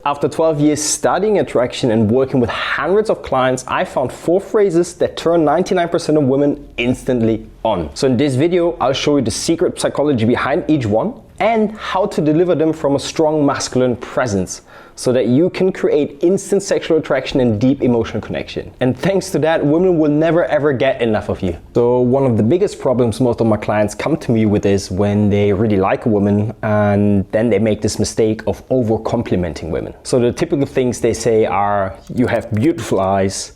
After 12 years studying attraction and working with hundreds of clients, I found 4 phrases that turn 99% of women instantly on. So in this video, I'll show you the secret psychology behind each one and how to deliver them from a strong masculine presence so that you can create instant sexual attraction and deep emotional connection. And thanks to that, women will never ever get enough of you. So one of the biggest problems most of my clients come to me with is when they really like a woman and then they make this mistake of over complimenting women. So the typical things they say are, "You have beautiful eyes.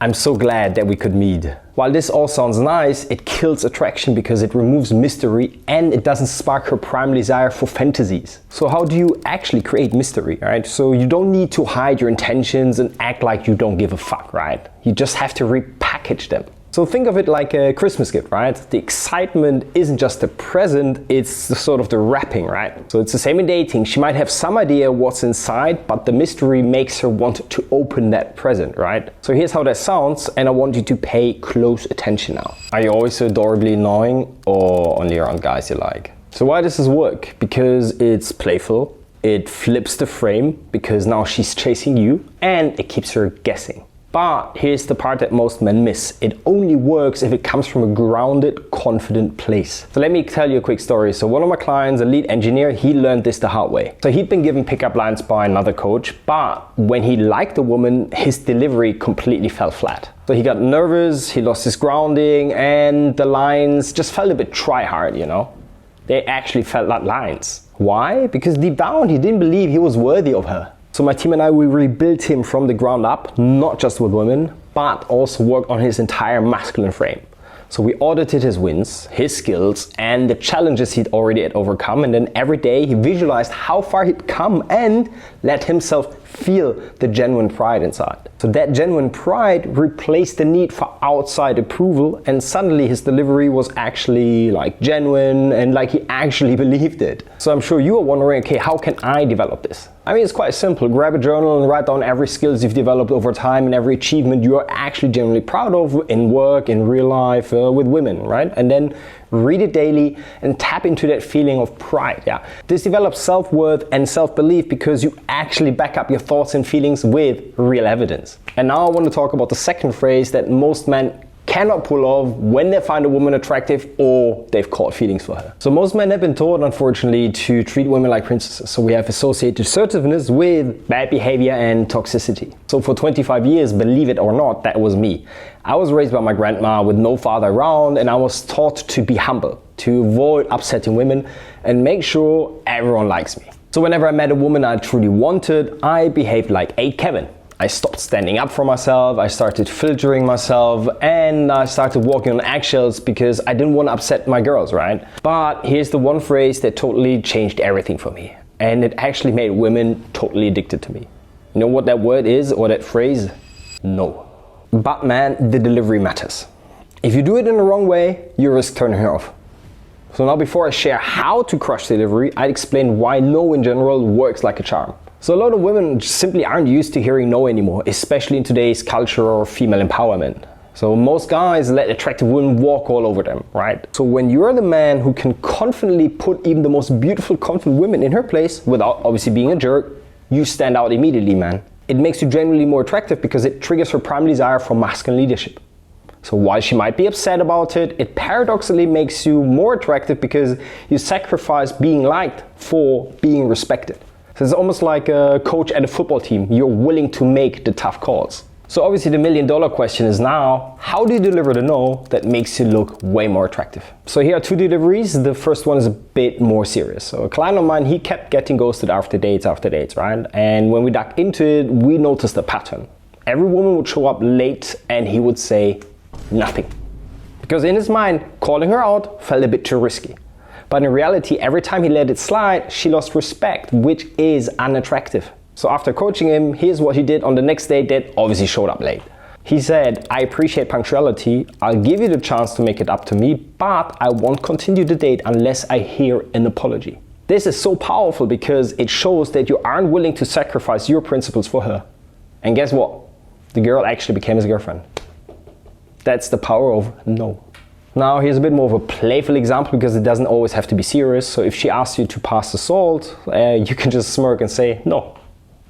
I'm so glad that we could meet." While this all sounds nice, it kills attraction because it removes mystery and it doesn't spark her prime desire for fantasies. So how do you actually create mystery, right? So you don't need to hide your intentions and act like you don't give a fuck, right? You just have to repackage them. So think of it like a Christmas gift, right? The excitement isn't just the present, it's the sort of the wrapping, right? So it's the same in dating. She might have some idea what's inside, but the mystery makes her want to open that present, right? So here's how that sounds, and I want you to pay close attention now. Are you always so adorably annoying, or only around guys you like? So why does this work? Because it's playful, it flips the frame, because now she's chasing you, and it keeps her guessing. But here's the part that most men miss. It only works if it comes from a grounded, confident place. So let me tell you a quick story. So one of my clients, a lead engineer, he learned this the hard way. So he'd been given pickup lines by another coach, but when he liked a woman, his delivery completely fell flat. So he got nervous, he lost his grounding, and the lines just felt a bit try-hard, you know? They actually felt like lines. Why? Because deep down, he didn't believe he was worthy of her. So my team and I, we rebuilt him from the ground up, not just with women, but also worked on his entire masculine frame. So we audited his wins, his skills, and the challenges he'd already had overcome. And then every day he visualized how far he'd come and let himself feel the genuine pride inside. So that genuine pride replaced the need for outside approval, and suddenly his delivery was actually like genuine and like he actually believed it. So I'm sure you are wondering, okay, how can I develop this? I mean, it's quite simple. Grab a journal and write down every skills you've developed over time and every achievement you are actually genuinely proud of in work, in real life, with women, right? And then read it daily and tap into that feeling of pride. Yeah, this develops self-worth and self-belief because you actually back up your thoughts and feelings with real evidence. And now I want to talk about the second phrase that most men cannot pull off when they find a woman attractive or they've caught feelings for her. So most men have been taught, unfortunately, to treat women like princesses. So we have associated assertiveness with bad behavior and toxicity. So for 25 years, believe it or not, that was me. I was raised by my grandma with no father around, and I was taught to be humble, to avoid upsetting women and make sure everyone likes me. So whenever I met a woman I truly wanted, I behaved like a Kevin. I stopped standing up for myself, I started filtering myself, and I started walking on eggshells because I didn't want to upset my girls, right? But here's the one phrase that totally changed everything for me. And it actually made women totally addicted to me. You know what that word is, or that phrase? No. But man, the delivery matters. If you do it in the wrong way, you risk turning her off. So now before I share how to crush delivery, I'd explain why no in general works like a charm. So a lot of women simply aren't used to hearing no anymore, especially in today's culture of female empowerment. So most guys let attractive women walk all over them, right? So when you're the man who can confidently put even the most beautiful, confident women in her place without obviously being a jerk, you stand out immediately, man. It makes you genuinely more attractive because it triggers her prime desire for masculine leadership. So while she might be upset about it, it paradoxically makes you more attractive because you sacrifice being liked for being respected. So it's almost like a coach at a football team. You're willing to make the tough calls. So obviously the $1,000,000 question is now, how do you deliver the no that makes you look way more attractive? So here are 2 deliveries. The first one is a bit more serious. So a client of mine, he kept getting ghosted after dates, right? And when we dug into it, we noticed a pattern. Every woman would show up late and he would say nothing. Because in his mind, calling her out felt a bit too risky. But in reality, every time he let it slide, she lost respect, which is unattractive. So after coaching him, here's what he did on the next day that obviously showed up late. He said, "I appreciate punctuality. I'll give you the chance to make it up to me, but I won't continue the date unless I hear an apology." This is so powerful because it shows that you aren't willing to sacrifice your principles for her. And guess what? The girl actually became his girlfriend. That's the power of no. Now here's a bit more of a playful example because it doesn't always have to be serious. So if she asks you to pass the salt, you can just smirk and say no.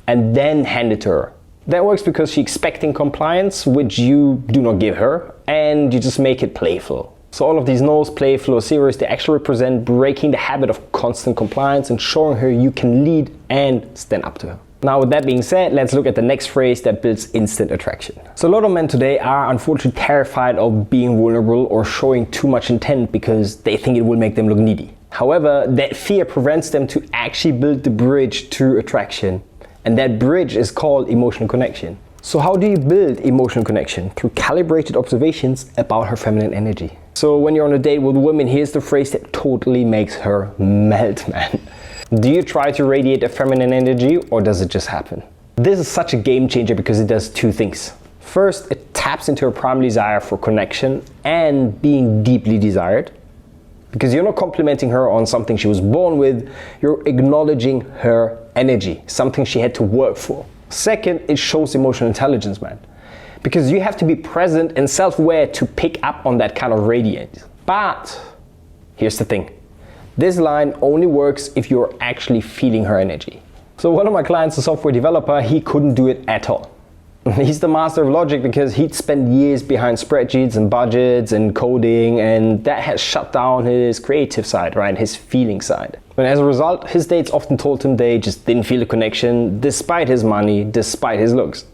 and then hand it to her. That works because she's expecting compliance, which you do not give her, and you just make it playful. So all of these no's, playful or serious, they actually represent breaking the habit of constant compliance and showing her you can lead and stand up to her. Now, with that being said, let's look at the next phrase that builds instant attraction. So a lot of men today are unfortunately terrified of being vulnerable or showing too much intent because they think it will make them look needy. However, that fear prevents them to actually build the bridge to attraction. And that bridge is called emotional connection. So how do you build emotional connection? Through calibrated observations about her feminine energy. So when you're on a date with women, here's the phrase that totally makes her melt, man. Do you try to radiate a feminine energy or does it just happen? This is such a game changer because it does two things. First, it taps into her primary desire for connection and being deeply desired. Because you're not complimenting her on something she was born with, you're acknowledging her energy, something she had to work for. Second, it shows emotional intelligence, man. Because you have to be present and self-aware to pick up on that kind of radiance. But here's the thing. This line only works if you're actually feeling her energy. So one of my clients, a software developer, he couldn't do it at all. He's the master of logic because he'd spent years behind spreadsheets and budgets and coding, and that has shut down his creative side, right? His feeling side. And as a result, his dates often told him they just didn't feel a connection despite his money, despite his looks.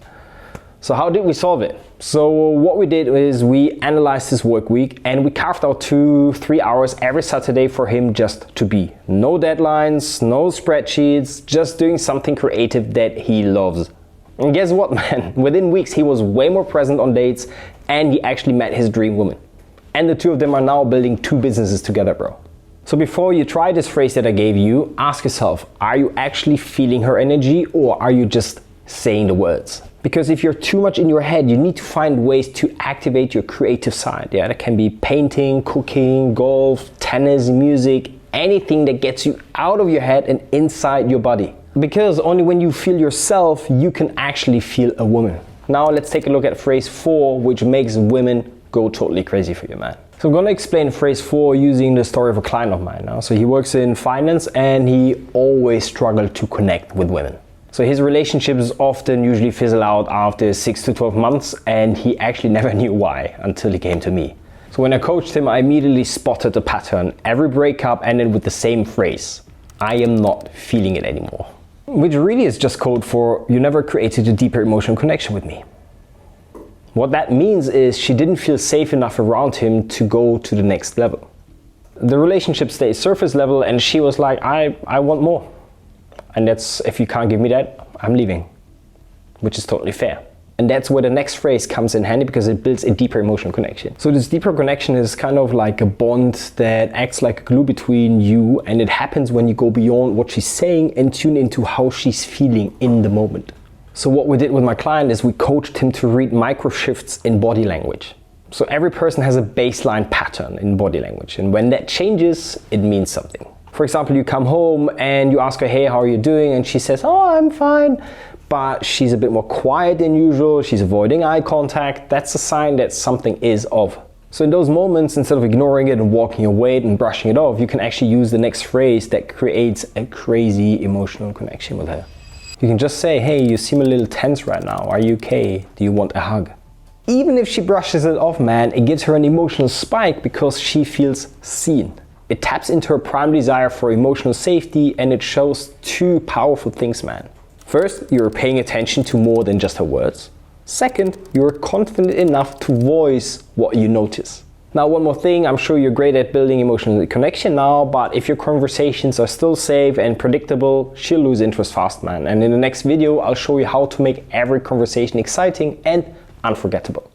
So how did we solve it? So what we did is we analyzed his work week and we carved out 2-3 hours every Saturday for him just to be. No deadlines, no spreadsheets, just doing something creative that he loves. And guess what, man? Within weeks, he was way more present on dates and he actually met his dream woman. And the two of them are now building 2 businesses together, bro. So before you try this phrase that I gave you, ask yourself, are you actually feeling her energy or are you just saying the words? Because if you're too much in your head, you need to find ways to activate your creative side. Yeah, that can be painting, cooking, golf, tennis, music, anything that gets you out of your head and inside your body. Because only when you feel yourself, you can actually feel a woman. Now let's take a look at phrase 4, which makes women go totally crazy for you, man. So I'm gonna explain phrase 4 using the story of a client of mine now. So he works in finance and he always struggled to connect with women. So his relationships often usually fizzle out after 6 to 12 months and he actually never knew why until he came to me. So when I coached him, I immediately spotted the pattern. Every breakup ended with the same phrase, I am not feeling it anymore. Which really is just code for you never created a deeper emotional connection with me. What that means is she didn't feel safe enough around him to go to the next level. The relationship stayed surface level and she was like, I want more. And that's, if you can't give me that, I'm leaving, which is totally fair. And that's where the next phrase comes in handy because it builds a deeper emotional connection. So this deeper connection is kind of like a bond that acts like a glue between you, and it happens when you go beyond what she's saying and tune into how she's feeling in the moment. So what we did with my client is we coached him to read micro shifts in body language. So every person has a baseline pattern in body language, and when that changes, it means something. For example, you come home and you ask her, hey, how are you doing? And she says, oh, I'm fine. But she's a bit more quiet than usual. She's avoiding eye contact. That's a sign that something is off. So in those moments, instead of ignoring it and walking away and brushing it off, you can actually use the next phrase that creates a crazy emotional connection with her. You can just say, hey, you seem a little tense right now. Are you okay? Do you want a hug? Even if she brushes it off, man, it gives her an emotional spike because she feels seen. It taps into her primary desire for emotional safety and it shows 2 powerful things, man. First, you're paying attention to more than just her words. Second, you're confident enough to voice what you notice. Now, one more thing, I'm sure you're great at building emotional connection now, but if your conversations are still safe and predictable, she'll lose interest fast, man. And in the next video, I'll show you how to make every conversation exciting and unforgettable.